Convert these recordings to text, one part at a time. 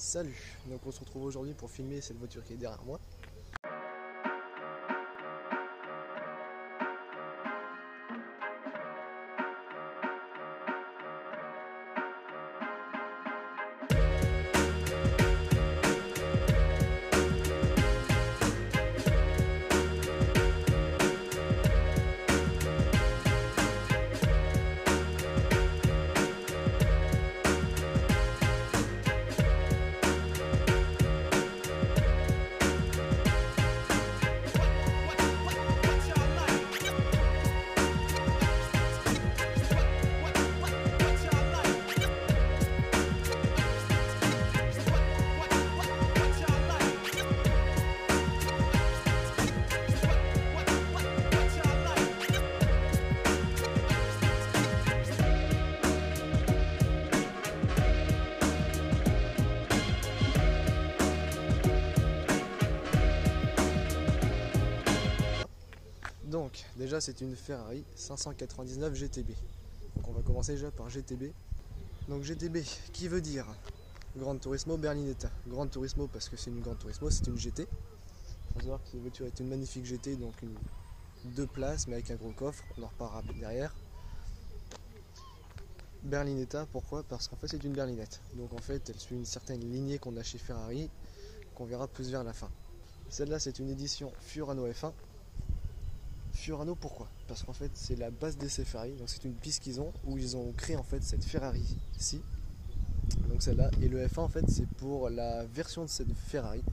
Salut, donc on se retrouve aujourd'hui pour filmer cette voiture qui est derrière moi. Donc déjà c'est une Ferrari 599 GTB. Donc on va commencer déjà par GTB. Donc GTB qui veut dire Gran Turismo Berlinetta. Gran Turismo parce que c'est une Gran Turismo, c'est une GT. Il faut savoir que cette voiture est une magnifique GT, donc une 2 places mais avec un gros coffre, on en reparlera derrière. Berlinetta, pourquoi? Parce qu'en fait c'est une berlinette. Donc en fait elle suit une certaine lignée qu'on a chez Ferrari, qu'on verra plus vers la fin. Celle-là c'est une édition Furano F1. Furano pourquoi? Parce qu'en fait c'est la base d'essai Ferrari, donc c'est une piste qu'ils ont où ils ont créé en fait cette Ferrari ici, donc celle-là, et le F1 en fait c'est pour la version de cette Ferrari,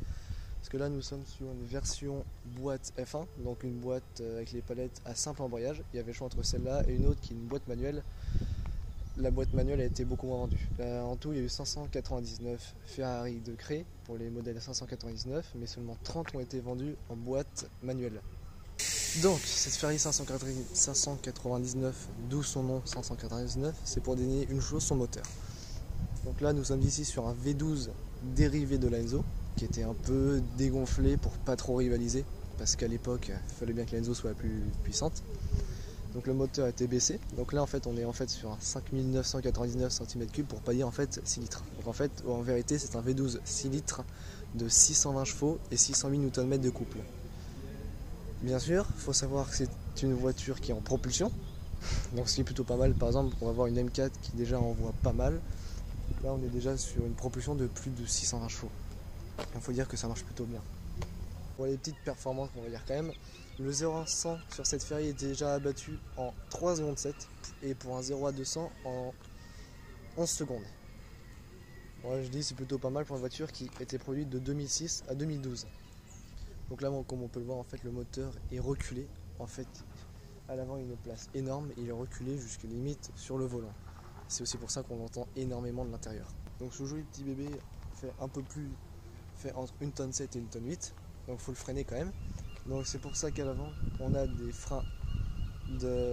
parce que là nous sommes sur une version boîte F1, donc une boîte avec les palettes à simple embrayage. Il y avait le choix entre celle-là et une autre qui est une boîte manuelle. La boîte manuelle a été beaucoup moins vendue. En tout il y a eu 599 Ferrari de créer pour les modèles 599, mais seulement 30 ont été vendus en boîte manuelle. Donc cette Ferrari 599, d'où son nom 599, c'est pour désigner une chose, son moteur. Donc là nous sommes ici sur un V12 dérivé de l'Enzo, qui était un peu dégonflé pour pas trop rivaliser, parce qu'à l'époque il fallait bien que l'Enzo soit la plus puissante. Donc le moteur était baissé, donc là en fait on est en fait sur un 5999 cm3 pour pas dire en fait 6 litres. Donc en fait en vérité c'est un V12 6 litres de 620 chevaux et 608 Nm de couple. Bien sûr, il faut savoir que c'est une voiture qui est en propulsion, donc ce qui est plutôt pas mal. Par exemple, on va voir une M4 qui déjà envoie pas mal. Là, on est déjà sur une propulsion de plus de 620 chevaux. Il faut dire que ça marche plutôt bien. Pour les petites performances, on va dire quand même, le 0 à 100 sur cette Ferrari est déjà abattu en 3 secondes 7 et pour un 0 à 200 en 11 secondes. Moi, je dis c'est plutôt pas mal pour une voiture qui était produite de 2006 à 2012. Donc là, comme on peut le voir, en fait, le moteur est reculé. En fait, à l'avant, il a une place énorme et il est reculé jusqu'à limite sur le volant. C'est aussi pour ça qu'on entend énormément de l'intérieur. Donc ce joli petit bébé fait un peu plus, fait entre 1,7 tonne et 1,8 tonne. Donc il faut le freiner quand même. Donc c'est pour ça qu'à l'avant, on a des freins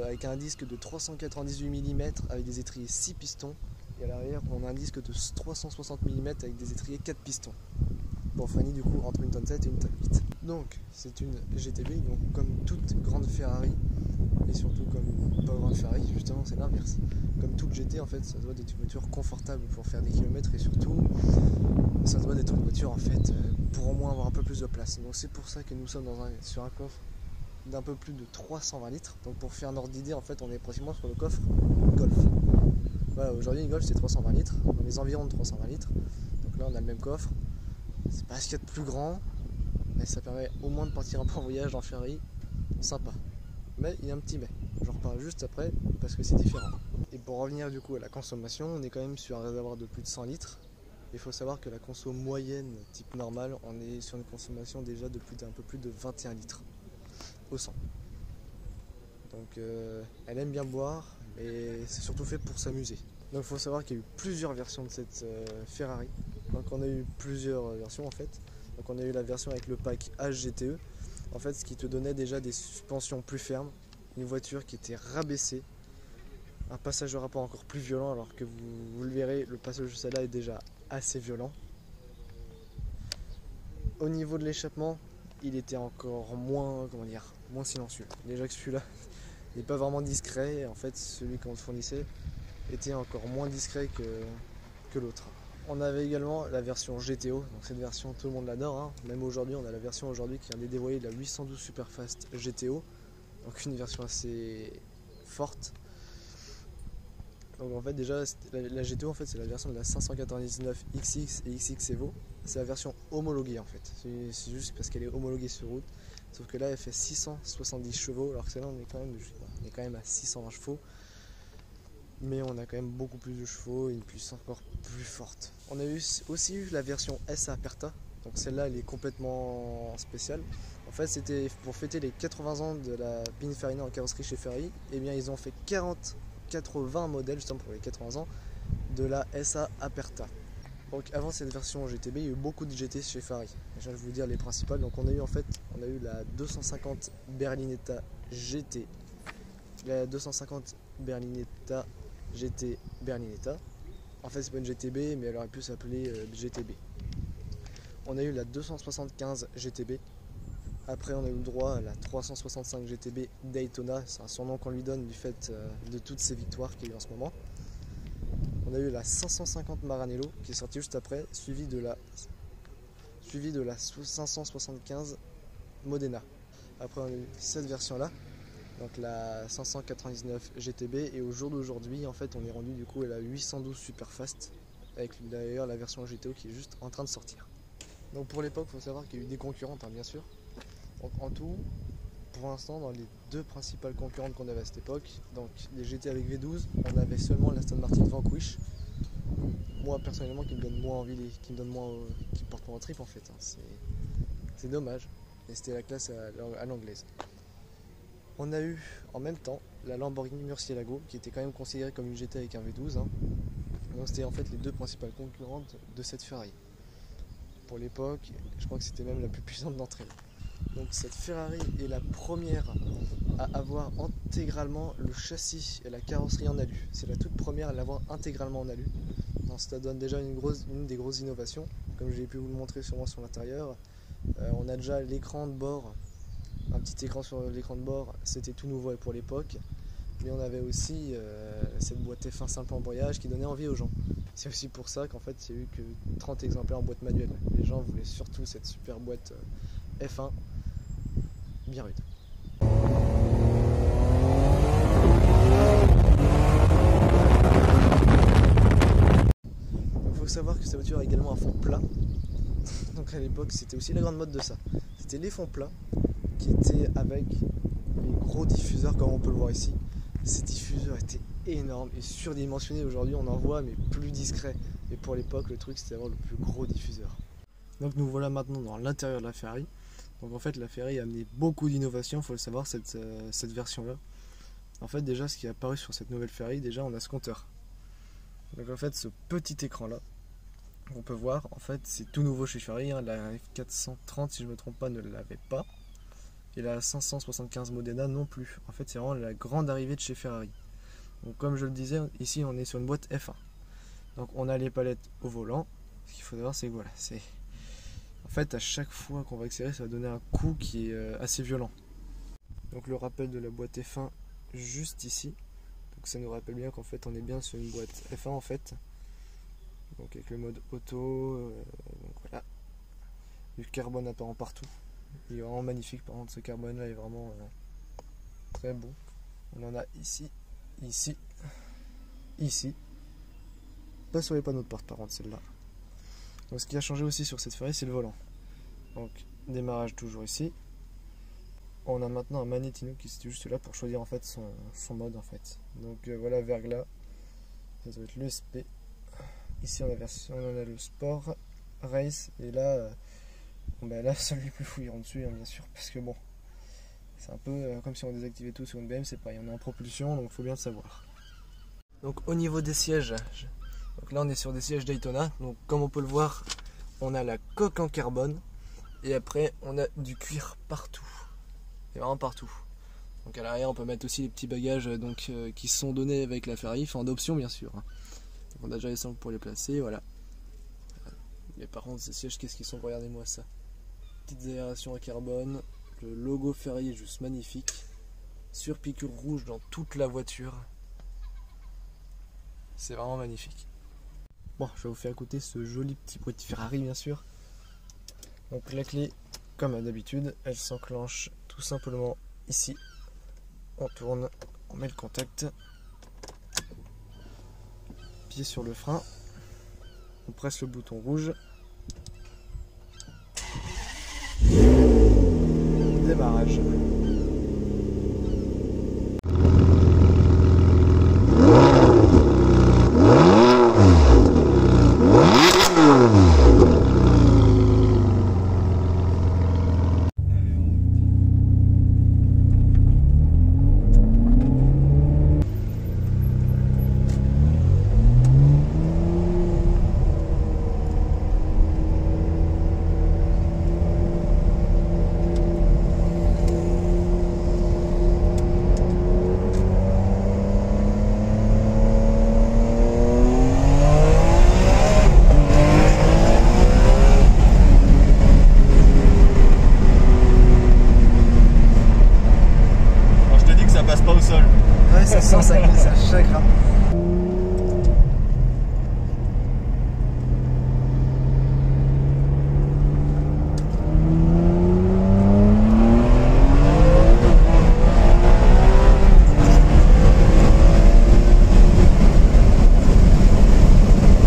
avec un disque de 398 mm avec des étriers 6 pistons. Et à l'arrière, on a un disque de 360 mm avec des étriers 4 pistons. Pour freiner du coup entre 1,7 tonne et 1,8 tonne. Donc c'est une GTB, donc comme toute grande Ferrari, et surtout comme pas grande Ferrari, justement c'est l'inverse. Comme toute GT en fait, ça doit être une voiture confortable pour faire des kilomètres et surtout ça doit être une voiture en fait pour au moins avoir un peu plus de place. Donc c'est pour ça que nous sommes sur un coffre d'un peu plus de 320 litres. Donc pour faire un ordre d'idée en fait on est pratiquement sur le coffre Golf. Voilà, aujourd'hui une Golf c'est 320 litres, dans les environs de 320 litres. Donc là on a le même coffre. C'est pas ce qu'il y a de plus grand, mais ça permet au moins de partir un peu en voyage en Ferrari, sympa. Mais il y a un petit mais, j'en reparle juste après parce que c'est différent. Et pour revenir du coup à la consommation, on est quand même sur un réservoir de plus de 100 litres. Il faut savoir que la conso moyenne type normale, on est sur une consommation déjà de un peu plus de 21 litres au 100. Donc elle aime bien boire, mais c'est surtout fait pour s'amuser. Donc il faut savoir qu'il y a eu plusieurs versions de cette Ferrari. Donc on a eu plusieurs versions en fait. Donc on a eu la version avec le pack HGTE, en fait ce qui te donnait déjà des suspensions plus fermes, une voiture qui était rabaissée, un passage de rapport encore plus violent, alors que vous le verrez, le passage de celle-là est déjà assez violent. Au niveau de l'échappement, il était encore moins, moins silencieux. Déjà que celui-là n'est pas vraiment discret, en fait celui qu'on fournissait était encore moins discret que l'autre. On avait également la version GTO, donc cette version tout le monde l'adore, hein. Même aujourd'hui on a la version aujourd'hui qui vient de dévoiler la 812 Superfast GTO, donc une version assez forte. Donc en fait déjà la GTO en fait c'est la version de la 599 XX et XX Evo, c'est la version homologuée en fait, c'est juste parce qu'elle est homologuée sur route, sauf que là elle fait 670 chevaux alors que celle-là on est quand même à 620 chevaux. Mais on a quand même beaucoup plus de chevaux et une puissance encore plus forte. On a aussi eu la version SA Aperta, donc celle-là elle est complètement spéciale. En fait c'était pour fêter les 80 ans de la Pininfarina en carrosserie chez Ferrari, et bien ils ont fait 80 modèles justement pour les 80 ans de la SA Aperta. Donc avant cette version GTB, il y a eu beaucoup de GT chez Ferrari. Déjà je vais vous dire les principales. Donc on a eu la 250 Berlinetta GT, la 250 Berlinetta GT Berlinetta. En fait c'est pas une GTB mais elle aurait pu s'appeler GTB. On a eu la 275 GTB. Après on a eu le droit à la 365 GTB Daytona. C'est un surnom qu'on lui donne du fait de toutes ces victoires qu'il y a eu en ce moment. On a eu la 550 Maranello qui est sortie juste après, suivie de la 575 Modena. Après on a eu cette version là, donc la 599 GTB, et au jour d'aujourd'hui en fait on est rendu du coup à la 812 Superfast avec d'ailleurs la version GTO qui est juste en train de sortir. Donc pour l'époque il faut savoir qu'il y a eu des concurrentes bien sûr. Donc en tout pour l'instant dans les deux principales concurrentes qu'on avait à cette époque, donc les GT avec V12, on avait seulement l'Aston Martin Vanquish. Moi personnellement qui me donne moins envie, qui me porte moins en trip en fait, hein. C'est dommage. Et c'était la classe à l'anglaise. On a eu en même temps la Lamborghini Murcielago qui était quand même considérée comme une GT avec un V12, hein. Donc c'était en fait les deux principales concurrentes de cette Ferrari. Pour l'époque, je crois que c'était même la plus puissante d'entre elles. Donc cette Ferrari est la première à avoir intégralement le châssis et la carrosserie en alu. C'est la toute première à l'avoir intégralement en alu. Donc ça donne déjà une des grosses innovations. Comme j'ai pu vous le montrer sûrement sur l'intérieur, on a déjà l'écran de bord, un petit écran sur l'écran de bord, c'était tout nouveau pour l'époque. Mais on avait aussi cette boîte F1 simple embrayage qui donnait envie aux gens. C'est aussi pour ça qu'en fait il n'y a eu que 30 exemplaires en boîte manuelle. Les gens voulaient surtout cette super boîte F1 bien rude. Il faut savoir que cette voiture a également un fond plat. Donc à l'époque c'était aussi la grande mode de ça. C'était les fonds plats qui étaient avec les gros diffuseurs comme on peut le voir ici. Ces diffuseurs étaient énormes et surdimensionnés. Aujourd'hui on en voit mais plus discret. Et pour l'époque le truc c'était d'avoir le plus gros diffuseur. Donc nous voilà maintenant dans l'intérieur de la Ferrari. Donc en fait la Ferrari a amené beaucoup d'innovations, il faut le savoir, cette version là. En fait déjà ce qui est apparu sur cette nouvelle Ferrari, déjà on a ce compteur. Donc en fait ce petit écran là, on peut voir, en fait c'est tout nouveau chez Ferrari, hein. La F430 si je ne me trompe pas ne l'avait pas. Et la 575 Modena non plus. En fait c'est vraiment la grande arrivée de chez Ferrari. Donc comme je le disais, ici on est sur une boîte F1. Donc on a les palettes au volant. Ce qu'il faut savoir c'est que voilà, c'est... En fait à chaque fois qu'on va accélérer ça va donner un coup qui est assez violent. Donc le rappel de la boîte F1 juste ici. Donc ça nous rappelle bien qu'en fait on est bien sur une boîte F1 en fait. Donc avec le mode auto, donc voilà. Du carbone apparent partout. Il est vraiment magnifique, par contre ce carbone là est vraiment très beau. On en a ici, ici, ici. Pas sur les panneaux de porte par contre celle-là. Donc ce qui a changé aussi sur cette Ferrari c'est le volant. Donc démarrage toujours ici. On a maintenant un magnétino qui est juste là pour choisir en fait son mode en fait. Donc voilà verglas, ça doit être l'ESP. Ici on a le sport, race, et là, là celui plus fouillant dessus hein, bien sûr, parce que bon, c'est un peu comme si on désactivait tout sur une BM, c'est pareil, on est en propulsion donc il faut bien le savoir. Donc au niveau des sièges, donc là on est sur des sièges Daytona, donc comme on peut le voir, on a la coque en carbone, et après on a du cuir partout, et vraiment partout. Donc à l'arrière on peut mettre aussi les petits bagages qui sont donnés avec la Ferrari, enfin d'option bien sûr. Donc on a déjà les sangles pour les placer, voilà. Mais par contre ces sièges, qu'est-ce qu'ils sont, regardez-moi ça. Petites aérations à carbone, le logo Ferrari est juste magnifique. Sur piqûre rouge dans toute la voiture. C'est vraiment magnifique. Bon, je vais vous faire écouter ce joli petit bruit de Ferrari bien sûr. Donc la clé, comme d'habitude, elle s'enclenche tout simplement ici. On tourne, on met le contact, pied sur le frein, on presse le bouton rouge, démarrage. Ouais, ça sent, ça glisse à chaque rame.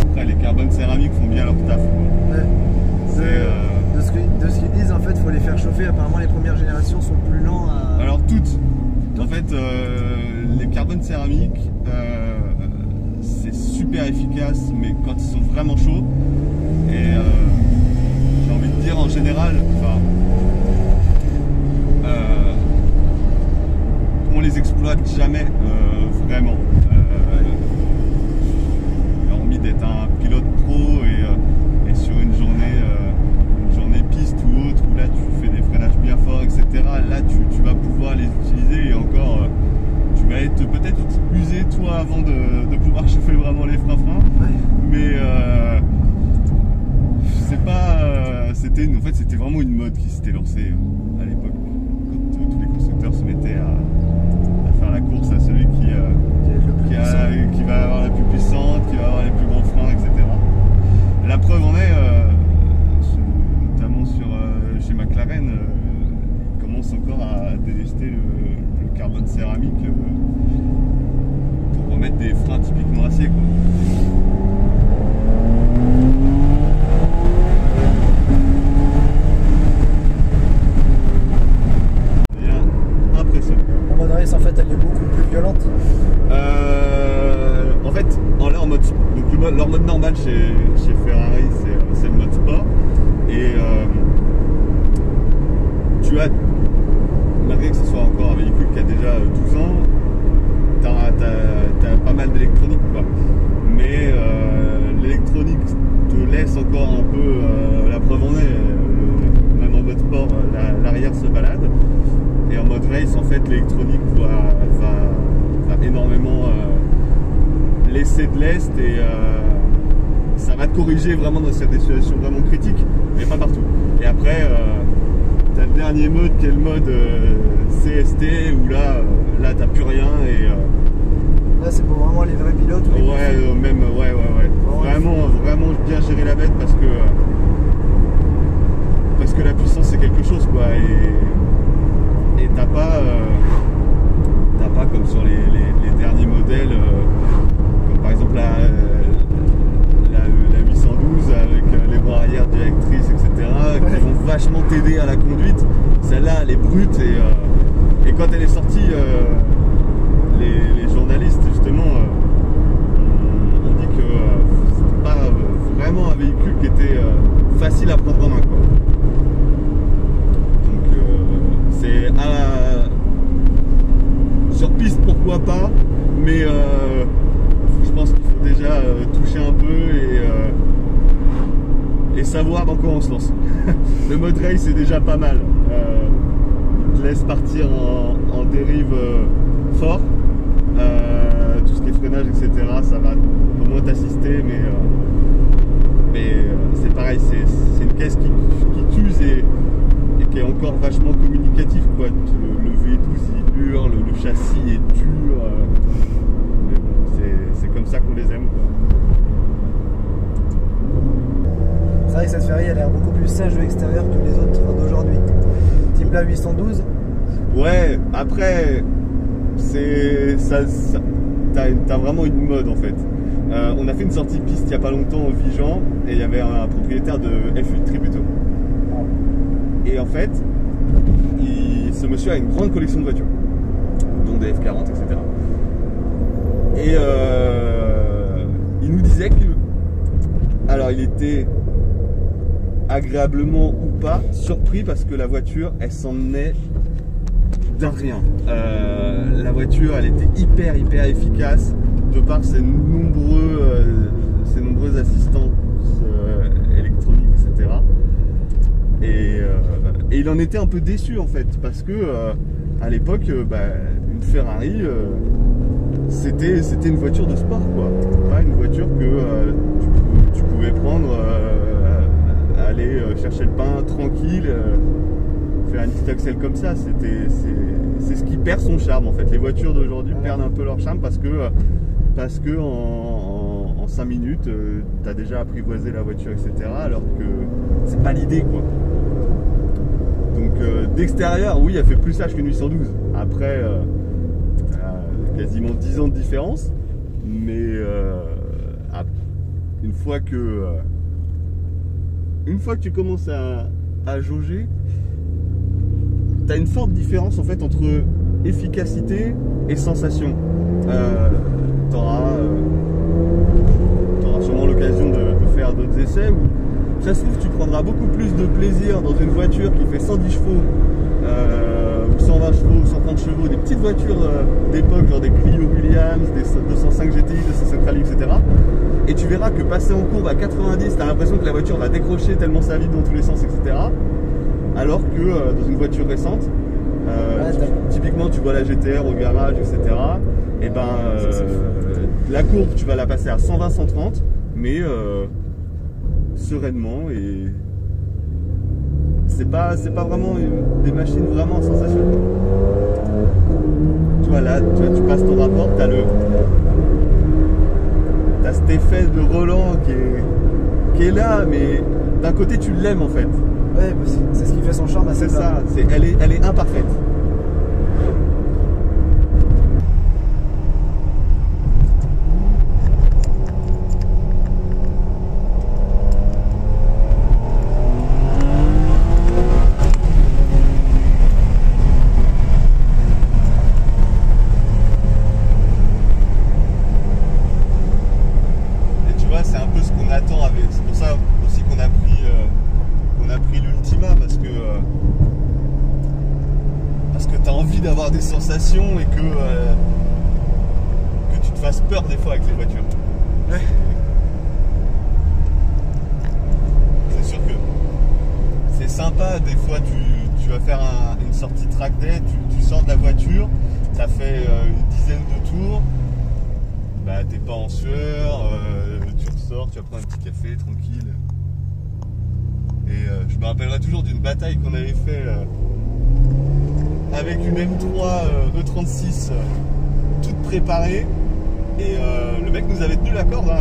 Après, les carbones céramiques font bien leur taf. Ouais. De ce qu'ils disent, en fait, il faut les faire chauffer. Apparemment, les premières générations sont plus lents à... Alors toutes. En fait, les carbones céramiques, c'est super efficace, mais quand ils sont vraiment chauds, et j'ai envie de dire en général, on les exploite jamais vraiment. Hormis d'être un pilote pro et sur une journée piste ou autre, où là tu fais des freinages bien forts, etc. Là tu vas pouvoir les utiliser et encore tu vas être peut-être usé toi avant de pouvoir chauffer vraiment les freins. Mais c'est pas en fait c'était vraiment une mode qui s'était lancée à l'époque quand tous les constructeurs se mettaient à faire la course à celui qui va avoir la plus puissante, qui va avoir les plus gros freins, etc. La preuve en est notamment chez McLaren, ils commencent encore à délester le carbone céramique pour remettre des freins typiquement acier, quoi. Impressionnant. En mode race, en fait, elle est beaucoup plus violente. En fait, là en mode, donc leur mode normal chez Ferrari, c'est le mode sport. Et tu as, malgré que ce soit encore un véhicule qui a déjà 12 ans, t'as pas mal d'électronique, quoi. Mais l'électronique te laisse encore un peu, la preuve en est, même en mode sport, l'arrière se balade. Et en mode race, en fait, l'électronique va énormément laisser de l'est et ça va te corriger vraiment dans des situations vraiment critiques, mais pas partout. Et après, t'as le dernier mode qui est le mode CST où là t'as plus rien et là c'est pour vraiment les vrais pilotes ou les ouais. Vraiment bien gérer la bête parce que la puissance c'est quelque chose, quoi, et t'as pas comme sur les derniers modèles comme par exemple la 812 avec les bras arrière directrices, etc., qui vont vachement t'aider à la conduite. Celle-là elle est brute et quand elle est sortie, les journalistes justement ont dit que c'était pas vraiment un véhicule qui était facile à prendre en main, quoi. Donc c'est sur piste pourquoi pas, mais je pense qu'il faut déjà toucher un peu et savoir dans quoi on se lance. Le mode race c'est déjà pas mal, il te laisse partir en dérive fort, tout ce qui est freinage, etc., ça va au moins t'assister, mais c'est pareil, c'est une caisse qui t'use et qui est encore vachement communicatif, quoi. Le V12 il hurle, le châssis est dur, mais bon, c'est comme ça qu'on les aime, quoi. C'est vrai que cette Ferrari, elle a l'air beaucoup plus sage de l'extérieur que les autres d'aujourd'hui. Type la 812. Ouais, après, t'as vraiment une mode en fait. On a fait une sortie piste il n'y a pas longtemps au Vigan et il y avait un propriétaire de F8 Tributo. Et en fait, ce monsieur a une grande collection de voitures, dont des F40, etc. Et il nous disait alors il était agréablement ou pas surpris parce que la voiture, elle s'emmenait d'un rien. La voiture, elle était hyper efficace de par ses nombreuses assistances électroniques, etc. Et il en était un peu déçu en fait, parce que à l'époque, une Ferrari, c'était une voiture de sport, quoi. Pas une voiture que tu pouvais prendre, aller chercher le pain tranquille, faire une petite accel comme ça. C'est ce qui perd son charme en fait. Les voitures d'aujourd'hui perdent un peu leur charme parce que en 5 minutes, tu as déjà apprivoisé la voiture, etc. Alors que c'est pas l'idée, quoi. Donc d'extérieur, oui, elle fait plus sage qu'une 812. Après, quasiment 10 ans de différence. Mais une fois que tu commences à jauger, tu as une forte différence en fait entre efficacité et sensation. Tu auras sûrement l'occasion de faire d'autres essais où ça se trouve tu prendras beaucoup plus de plaisir dans une voiture qui fait 110 chevaux ou 120 chevaux, 130 chevaux, des petites voitures d'époque, genre des Clio Williams, des 205 GTI, 205 Rally, etc. Et tu verras que passer en courbe à 90, tu as l'impression que la voiture va décrocher tellement ça vibre dans tous les sens, etc. Alors que dans une voiture récente, typiquement tu vois la GTR au garage, etc. Et la courbe tu vas la passer à 120-130, mais sereinement, et c'est pas vraiment des machines vraiment sensationnelles. Tu vois là, tu passes ton rapport, t'as cet effet de Roland qui est là, mais d'un côté tu l'aimes en fait. Ouais, c'est ce qui fait son charme à cette ça, elle est imparfaite. C'est pour ça aussi qu'on a pris l'Ultima, parce que tu as envie d'avoir des sensations et que tu te fasses peur des fois avec les voitures. Ouais. C'est sûr que c'est sympa, des fois tu vas faire une sortie track day, tu sors de la voiture, tu as fait une dizaine de tours, t'es pas en sueur, tu ressors, tu vas prendre un petit café tranquille. Et je me rappellerai toujours d'une bataille qu'on avait fait avec une M3 E36 toute préparée, et le mec nous avait tenu la corde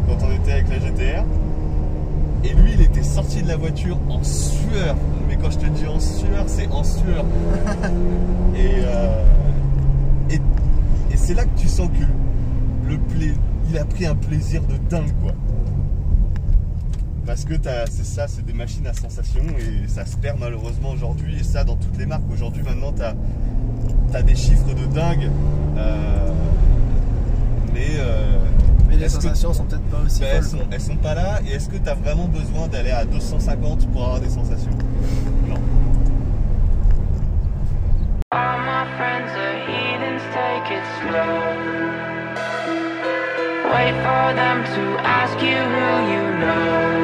quand on était avec la GTR, et lui il était sorti de la voiture en sueur, mais quand je te dis en sueur, c'est en sueur. Et c'est là que tu sens que il a pris un plaisir de dingue, quoi. Parce que c'est ça, c'est des machines à sensation, et ça se perd malheureusement aujourd'hui, et ça dans toutes les marques. Aujourd'hui, maintenant, t'as des chiffres de dingue, mais les sensations sont peut-être pas aussi folles. Elles sont pas là, et est-ce que tu as vraiment besoin d'aller à 250 pour avoir des sensations? Non. All my friends are heathens, take it slow. Wait for them to ask you who you know.